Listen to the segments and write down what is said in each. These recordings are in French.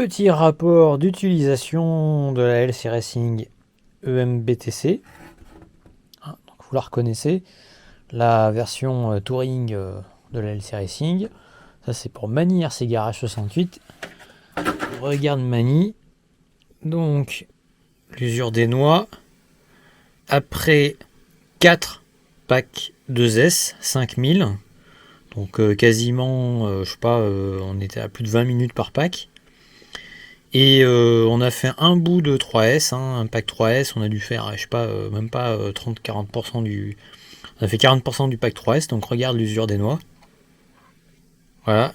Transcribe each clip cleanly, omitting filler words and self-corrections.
Petit rapport d'utilisation de la LC Racing EMBTC. Donc vous la reconnaissez, la version Touring de la LC Racing. Ça c'est pour Mani RC Garage 68. On regarde Mani. Donc l'usure des noix. Après 4 packs 2S 5000. Donc quasiment, je sais pas, on était à plus de 20 minutes par pack. Et on a fait un bout de 3S, un pack 3S, on a dû faire, je sais pas, même pas 30-40% du... On a fait 40% du pack 3S, donc regarde l'usure des noix. Voilà.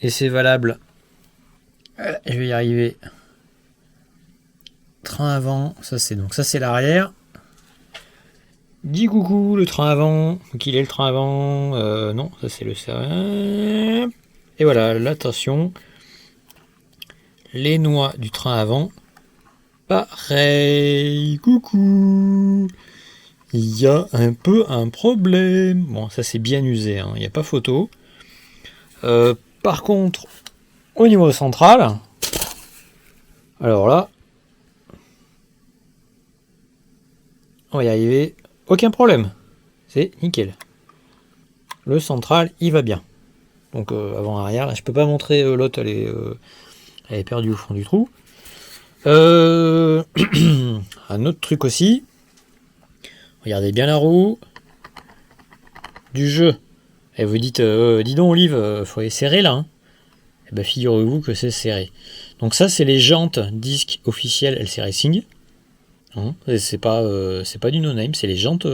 Et c'est valable. Je vais y arriver. Train avant, ça c'est l'arrière. Dis coucou le train avant. Donc il est le train avant. Non, ça c'est le serveur. Et voilà, l'attention. Les noix du train avant. Pareil. Coucou. Il y a un peu un problème. Bon, ça c'est bien usé, hein. Il n'y a pas photo. Par contre, au niveau central, alors là, on va y arriver. Aucun problème. C'est nickel. Le central, il va bien. Donc avant-arrière, là, je peux pas montrer l'autre, elle est perdue au fond du trou. Un autre truc aussi. Regardez bien la roue. Du jeu. Et vous dites, dis donc Olive, faut les serrer là. Hein. Et ben figurez-vous que c'est serré. Donc ça, c'est les jantes disques officielles LC Racing. Hein, c'est pas du no-name, c'est les jantes.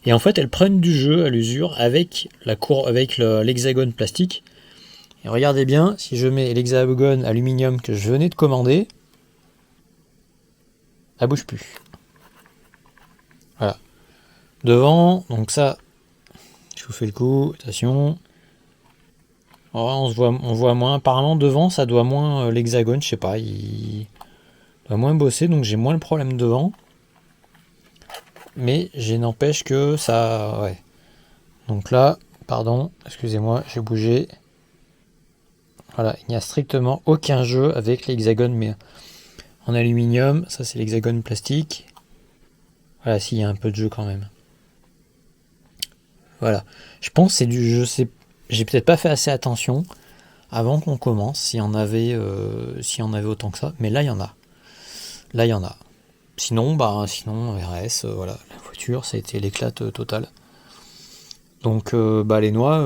Et en fait, elles prennent du jeu à l'usure avec l'hexagone plastique. Et regardez bien, si je mets l'hexagone aluminium que je venais de commander, ça bouge plus. Voilà. Devant, donc ça, je vous fais le coup, attention. On voit moins. Apparemment, devant, ça doit moins l'hexagone, je sais pas, il doit moins bosser, donc j'ai moins le problème devant. Mais j'ai n'empêche que ça... Ouais. Donc là, pardon, excusez-moi, j'ai bougé. Voilà, il n'y a strictement aucun jeu avec l'hexagone, mais en aluminium, ça c'est l'hexagone plastique. Voilà, s'il y a un peu de jeu quand même. Voilà. Je pense que c'est du jeu, j'ai peut-être pas fait assez attention avant qu'on commence, s'il y en avait autant que ça, mais là il y en a. Là il y en a. Sinon, RS, voilà, la voiture, ça a été l'éclate totale. Donc, les noix,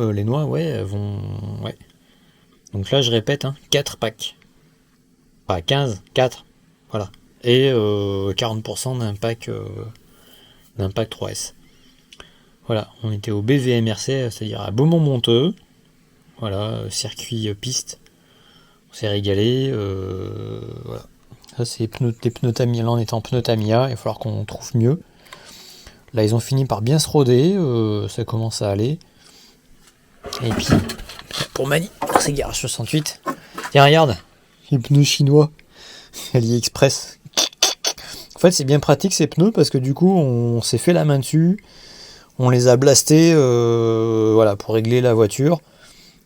ouais, elles vont... Ouais. Donc là, je répète, hein, 4 packs. Pas 15, 4. Voilà. Et 40% d'un pack 3S. Voilà, on était au BVMRC, c'est-à-dire à Beaumont-Monteux. Voilà, circuit piste. On s'est régalé. Voilà. Ça, c'est des pneus Tamiya. Là, on est en pneus Tamiya. Il va falloir qu'on trouve mieux. Là, ils ont fini par bien se roder. Ça commence à aller. Et puis, pour Mani, c'est Garage 68. Tiens, regarde. Les pneus chinois. AliExpress. En fait, c'est bien pratique ces pneus parce que du coup, on s'est fait la main dessus. On les a blastés voilà, pour régler la voiture.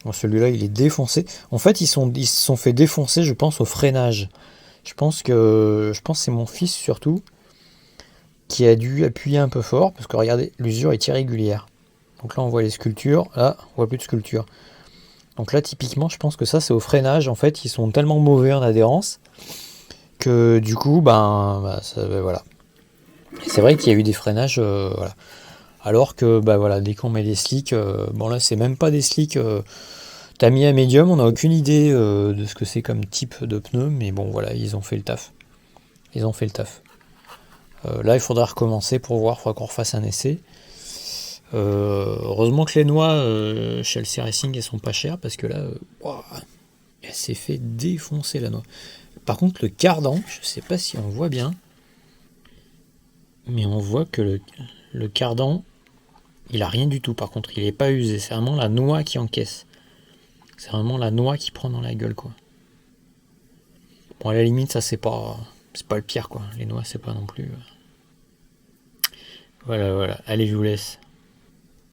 Bon, celui-là, il est défoncé. En fait, ils se sont fait défoncer, je pense, au freinage. Je pense que c'est mon fils surtout qui a dû appuyer un peu fort parce que regardez, l'usure est irrégulière. Donc là, on voit les sculptures. Là, on voit plus de sculptures. Donc là, typiquement, je pense que ça, c'est au freinage. En fait, ils sont tellement mauvais en adhérence que du coup, voilà. Et c'est vrai qu'il y a eu des freinages, voilà. Alors que, voilà, dès qu'on met des slicks, bon là, c'est même pas des slicks Tamiya médium. On n'a aucune idée de ce que c'est comme type de pneu, mais bon, voilà, ils ont fait le taf. Là, il faudra recommencer pour voir, il faudra qu'on refasse un essai. Heureusement que les noix chez LC Racing elles sont pas chères parce que là elle s'est fait défoncer la noix. Par contre le cardan, je sais pas si on voit bien, mais on voit que le cardan il a rien du tout. Par contre il est pas usé, c'est vraiment la noix qui encaisse. C'est vraiment la noix qui prend dans la gueule quoi. Bon à la limite ça c'est pas le pire quoi. Les noix c'est pas non plus. Voilà. Allez je vous laisse.